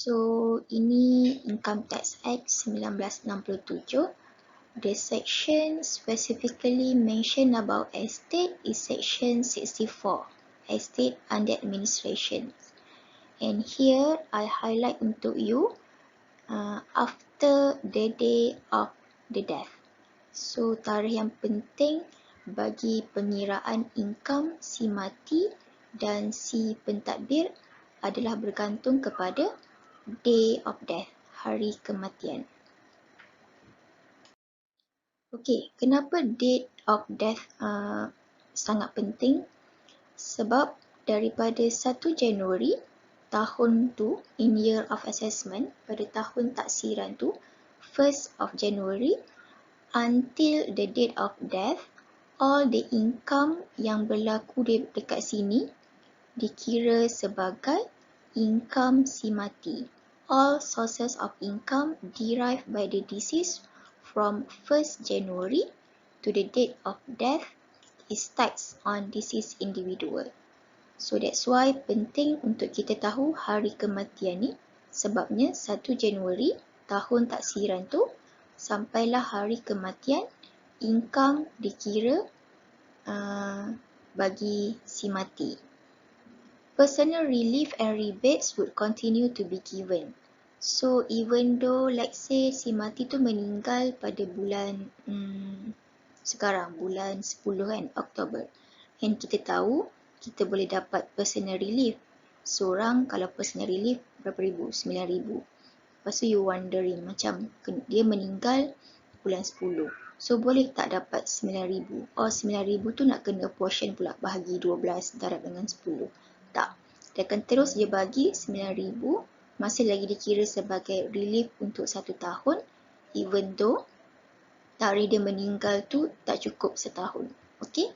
So, ini Income Tax Act 1967. The section specifically mentioned about estate is section 64, estate under administration. And here I highlight untuk you after the day of the death. So, tarikh yang penting bagi pengiraan income si mati dan si pentadbir adalah bergantung kepada day of death, hari kematian. Okey, kenapa date of death sangat penting? Sebab daripada 1 Januari tahun tu, in year of assessment, pada tahun taksiran tu, 1st of January, until the date of death, all the income yang berlaku dekat sini dikira sebagai income si mati. All sources of income derived by the deceased from 1st January to the date of death is taxed on deceased individual. So that's why penting untuk kita tahu hari kematian ni, sebabnya 1 Januari tahun taksiran tu sampailah hari kematian, income dikira bagi si mati. Personal relief and rebates would continue to be given. So even though let's say si mati tu meninggal pada bulan sekarang, bulan 10 kan, Oktober. And kita tahu kita boleh dapat personal relief. Seorang kalau personal relief berapa ribu? 9,000. Lepas tu you wondering macam dia meninggal bulan 10. So boleh tak dapat 9,000? Or 9,000 tu nak kena portion pula, bahagi 12 darab dengan 10. Tak. Dia akan terus dia bagi 9,000, masih lagi dikira sebagai relief untuk 1 tahun, even though tarikh dia meninggal tu tak cukup setahun. Okay?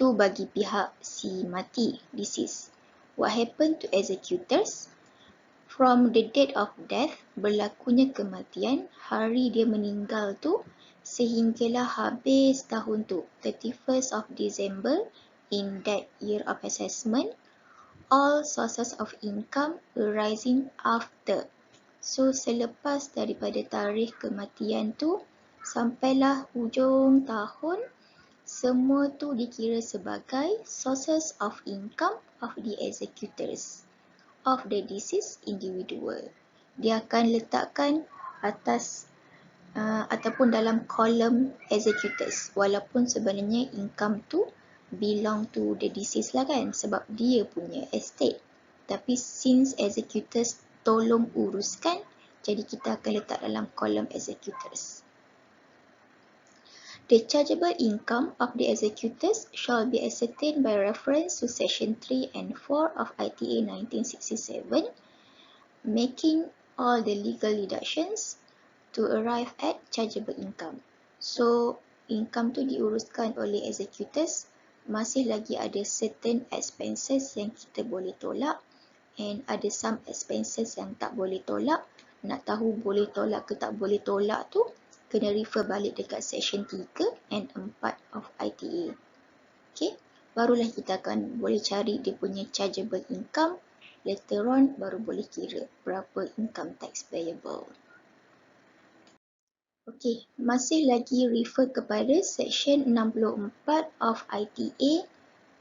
Tu bagi pihak si mati, deceased. What happened to executors? From the date of death, berlakunya kematian, hari dia meninggal tu, sehinggalah habis tahun tu, 31st of December, in that year of assessment, all sources of income arising after. So, selepas daripada tarikh kematian tu, sampailah hujung tahun, semua tu dikira sebagai sources of income of the executors of the deceased individual. Dia akan letakkan atas ataupun dalam kolom executors, walaupun sebenarnya income tu belong to the deceased lah kan, sebab dia punya estate. Tapi since executors tolong uruskan, jadi kita akan letak dalam kolom executors. The chargeable income of the executors shall be ascertained by reference to section 3 and 4 of ITA 1967, making all the legal deductions to arrive at chargeable income. So, income tu diuruskan oleh executors, masih lagi ada certain expenses yang kita boleh tolak and ada some expenses yang tak boleh tolak. Nak tahu boleh tolak ke tak boleh tolak tu, kena refer balik dekat section 3 and 4 of ITA. Okay, barulah kita akan boleh cari dia punya chargeable income. Later on baru boleh kira berapa income tax payable. Okey, masih lagi refer kepada section 64 of ITA,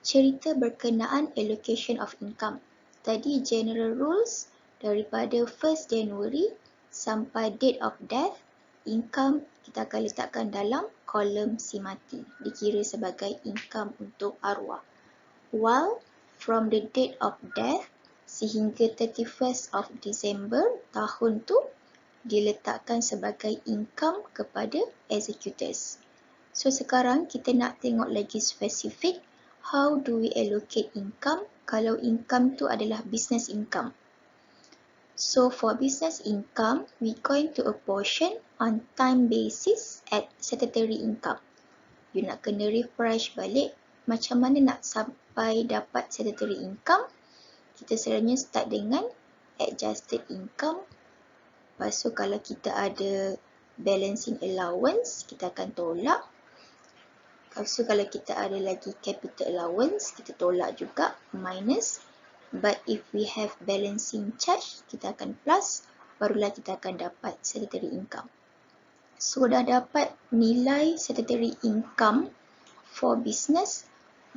cerita berkenaan allocation of income. Tadi general rules daripada 1st January sampai date of death, income kita akan letakkan dalam kolom si mati, dikira sebagai income untuk arwah. While from the date of death sehingga 31st of December tahun tu, diletakkan sebagai income kepada executors. So sekarang kita nak tengok lagi spesifik, how do we allocate income kalau income tu adalah business income. So for business income, we going to apportion on time basis at statutory income. You nak kena refresh balik macam mana nak sampai dapat statutory income. Kita selalunya start dengan adjusted income. Lepas tu kalau kita ada balancing allowance, kita akan tolak. Lepas tu kalau kita ada lagi capital allowance, kita tolak juga minus. But if we have balancing charge, kita akan plus, barulah kita akan dapat statutory income. So dah dapat nilai statutory income for business,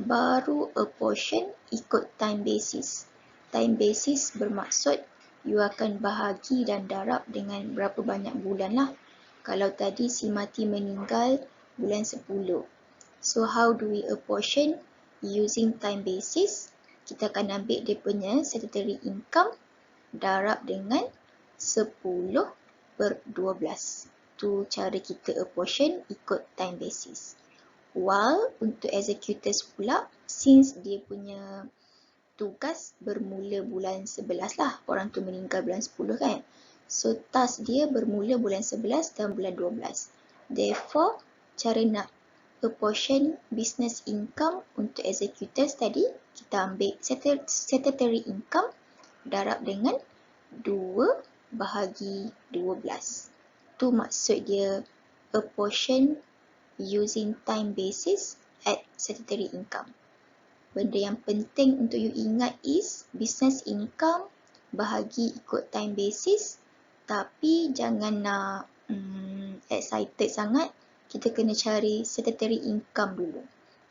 baru apportion ikut time basis. Time basis bermaksud you akan bahagi dan darab dengan berapa banyak bulan lah. Kalau tadi si Mati meninggal bulan 10. So how do we apportion? Using time basis, kita akan ambil dia punya statutory income darab dengan 10/12. Tu cara kita apportion ikut time basis. While untuk executors pula, since dia punya tugas bermula bulan 11 lah, orang tu meninggal bulan 10 kan. So task dia bermula bulan 11 dan bulan 12. Therefore, cara nak apportion business income untuk executors tadi, kita ambil statutory income darab dengan 2/12. Tu maksud dia apportion using time basis at statutory income. Benda yang penting untuk you ingat is business income bahagi ikut time basis, tapi jangan nak excited sangat. Kita kena cari statutory income dulu.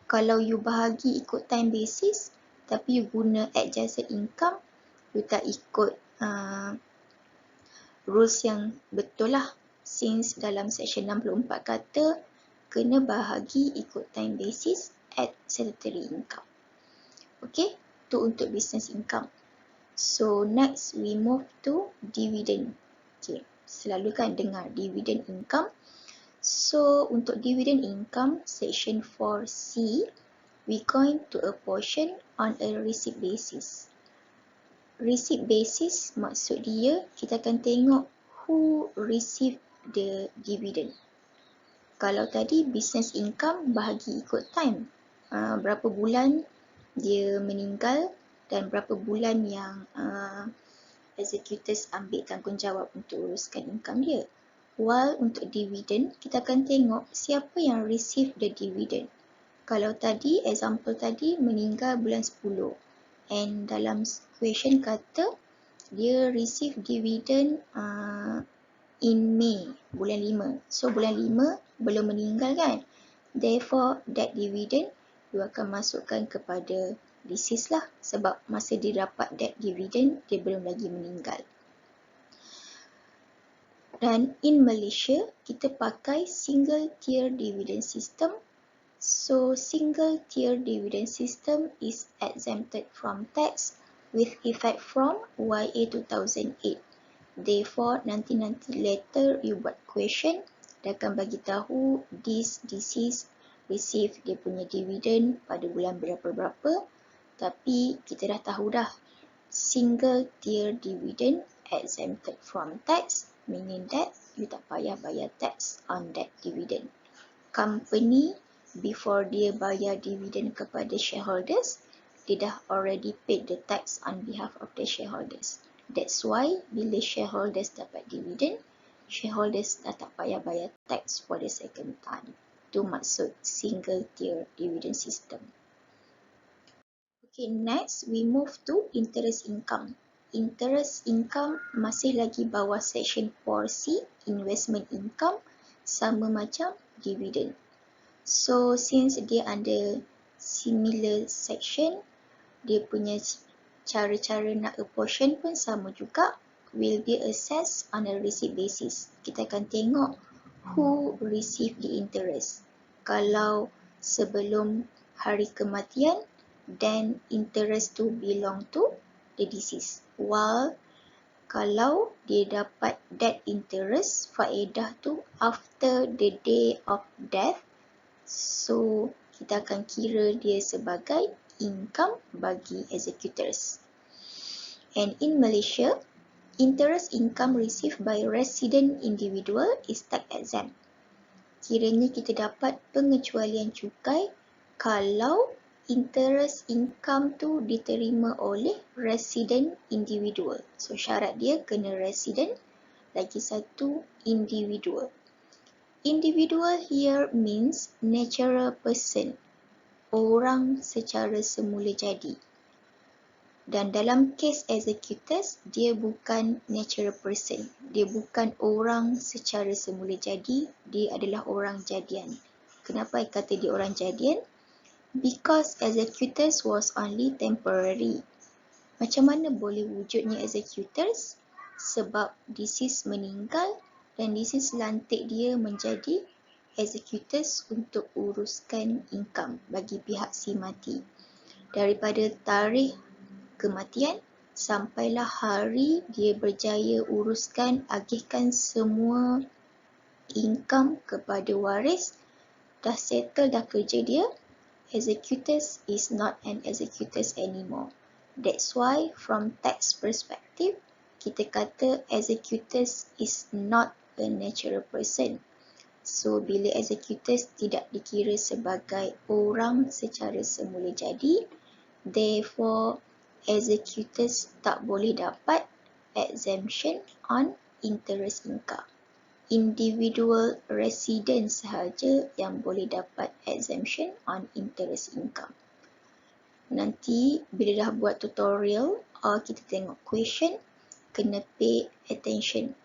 Kalau you bahagi ikut time basis tapi you guna adjusted income, you tak ikut rules yang betul lah. Since dalam section 64 kata kena bahagi ikut time basis at statutory income. Okay, tu untuk business income. So next we move to dividend. Okay, selalu kan dengar dividend income. So untuk dividend income section 4C, we going to apportion on a receipt basis. Receipt basis maksud dia kita akan tengok who receive the dividend. Kalau tadi business income bahagi ikut time, berapa bulan dia meninggal dan berapa bulan yang executors ambil tanggungjawab untuk uruskan income dia. While untuk dividend, kita akan tengok siapa yang receive the dividend. Kalau tadi, example tadi meninggal bulan 10 and dalam question kata dia receive dividend in May, bulan 5. So bulan 5 belum meninggal kan? Therefore, that dividend you akan masukkan kepada deceased lah, sebab masa dia dapat that dividend, dia belum lagi meninggal. Dan in Malaysia, kita pakai single tier dividend system. So single tier dividend system is exempted from tax with effect from YA 2008. Therefore, nanti later you buat question, dia akan bagi tahu this deceased receive dia punya dividend pada bulan berapa-berapa. Tapi kita dah tahu dah, single tier dividend exempted from tax, meaning that you tak payah bayar tax on that dividend. Company before dia bayar dividend kepada shareholders, dia dah already paid the tax on behalf of the shareholders. That's why bila shareholders dapat dividend, shareholders dah tak payah bayar tax for the second time. Itu maksud single tier dividend system. Okay, next we move to interest income. Interest income masih lagi bawah section 4C, investment income, sama macam dividend. So since dia under similar section, dia punya cara-cara nak apportion pun sama juga, will be assessed on a receipt basis. Kita akan tengok who receive the interest. Kalau sebelum hari kematian, then interest tu belong to the deceased. While kalau dia dapat that interest, faedah tu after the day of death, so kita akan kira dia sebagai income bagi executors. And in Malaysia, interest income received by resident individual is tax exempt. Kiranya kita dapat pengecualian cukai kalau interest income tu diterima oleh resident individual. So syarat dia kena resident, lagi satu individual. Individual here means natural person, orang secara semula jadi. Dan dalam kes executors, dia bukan natural person. Dia bukan orang secara semula jadi, dia adalah orang jadian. Kenapa I kata dia orang jadian? Because executors was only temporary. Macam mana boleh wujudnya executors? Sebab disease meninggal dan disease lantik dia menjadi executors untuk uruskan income bagi pihak si mati. Daripada tarikh kematian sampailah hari dia berjaya uruskan, agihkan semua income kepada waris, dah settle dah kerja dia, executors is not an executors anymore. That's why from tax perspective, kita kata executors is not a natural person. So, bila executors tidak dikira sebagai orang secara semula jadi, therefore, executors tak boleh dapat exemption on interest income. Individual resident sahaja yang boleh dapat exemption on interest income. Nanti bila dah buat tutorial, kita tengok question, kena pay attention.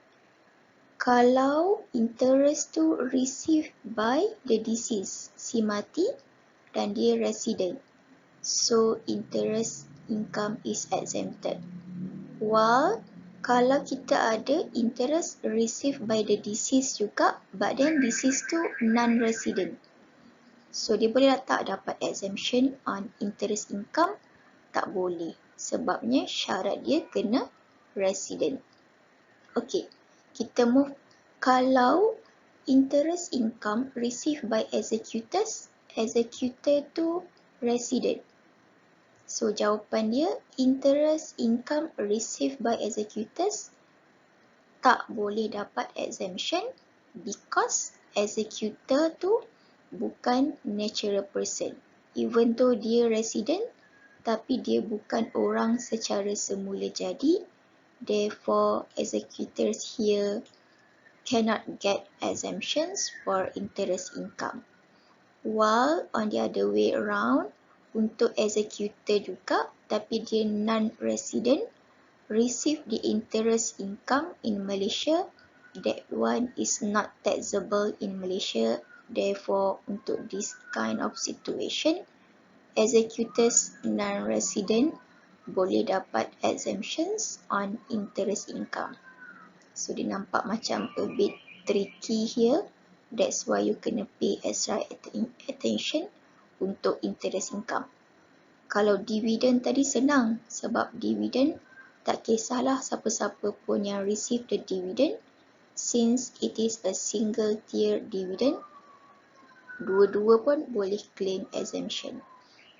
Kalau interest tu received by the deceased, si mati dan dia resident, so interest income is exempted. While kalau kita ada interest received by the deceased juga, but then deceased tu non-resident, so dia boleh tak dapat exemption on interest income? Tak boleh, sebabnya syarat dia kena resident. Okay, kita move. Kalau interest income received by executors, executor tu resident. So, jawapan dia, interest income received by executors tak boleh dapat exemption because executor tu bukan natural person. Even though dia resident, tapi dia bukan orang secara semula jadi, therefore executors here cannot get exemptions for interest income. While on the other way around, untuk executor juga, tapi dia non-resident, receive the interest income in Malaysia, that one is not taxable in Malaysia. Therefore, untuk this kind of situation, executors non-resident boleh dapat exemptions on interest income. So, dia nampak macam a bit tricky here. That's why you kena pay extra attention untuk interest income. Kalau dividend tadi senang, sebab dividend tak kisahlah siapa-siapa pun yang receive the dividend, since it is a single tier dividend, dua-dua pun boleh claim exemption.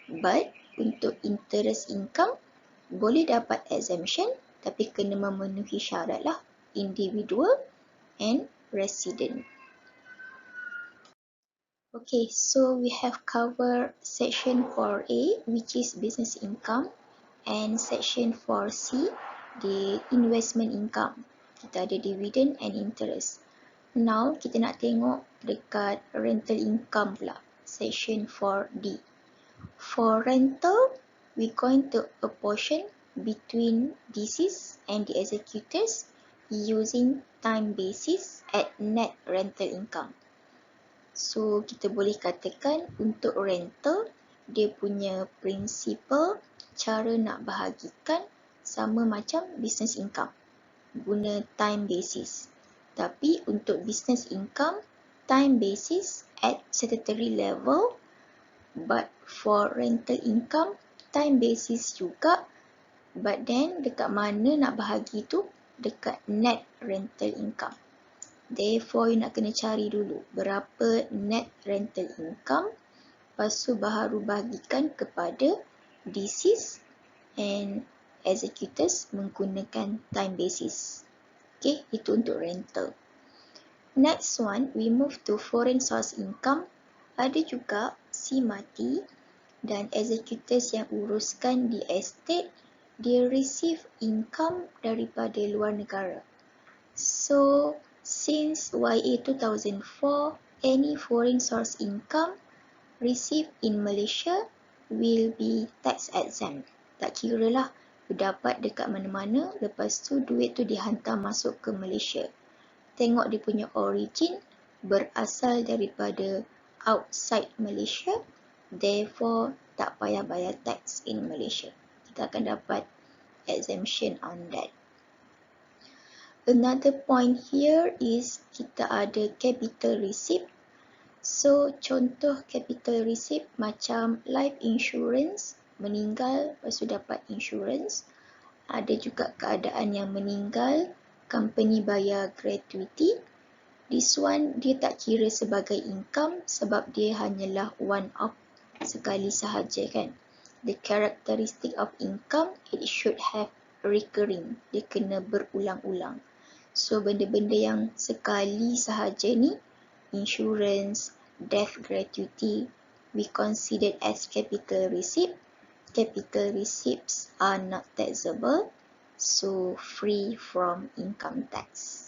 But untuk interest income, boleh dapat exemption, tapi kena memenuhi syarat lah, individual and resident. Okay, so we have covered section 4A, which is business income, and section 4C, the investment income. Kita ada dividend and interest. Now, kita nak tengok dekat rental income pula, section 4D. For rental, we going to apportion between deceased and the executors using time basis at net rental income. So, kita boleh katakan untuk rental, dia punya prinsipal cara nak bahagikan sama macam business income, guna time basis. Tapi untuk business income, time basis at statutory level, but for rental income, time basis juga, but then dekat mana nak bahagi tu? Dekat net rental income. Therefore, you nak kena cari dulu berapa net rental income, lepas tu baru bahagikan kepada deceased and executors menggunakan time basis. Okay, itu untuk rental. Next one, we move to foreign source income. Ada juga si mati dan executors yang uruskan di estate, dia receive income daripada luar negara. So, since YA 2004, any foreign source income received in Malaysia will be tax exempt. Tak kira lah dapat dekat mana-mana, lepas tu duit tu dihantar masuk ke Malaysia. Tengok dia punya origin berasal daripada outside Malaysia, therefore tak payah bayar tax in Malaysia. Kita akan dapat exemption on that. Another point here is kita ada capital receipt. So, contoh capital receipt macam life insurance, meninggal lepas tu dapat insurance. Ada juga keadaan yang meninggal, company bayar gratuity. This one dia tak kira sebagai income sebab dia hanyalah one off sekali sahaja kan. The characteristic of income, it should have recurring. Dia kena berulang-ulang. So, benda-benda yang sekali sahaja ni, insurance, death gratuity, we consider as capital receipt. Capital receipts are not taxable, so free from income tax.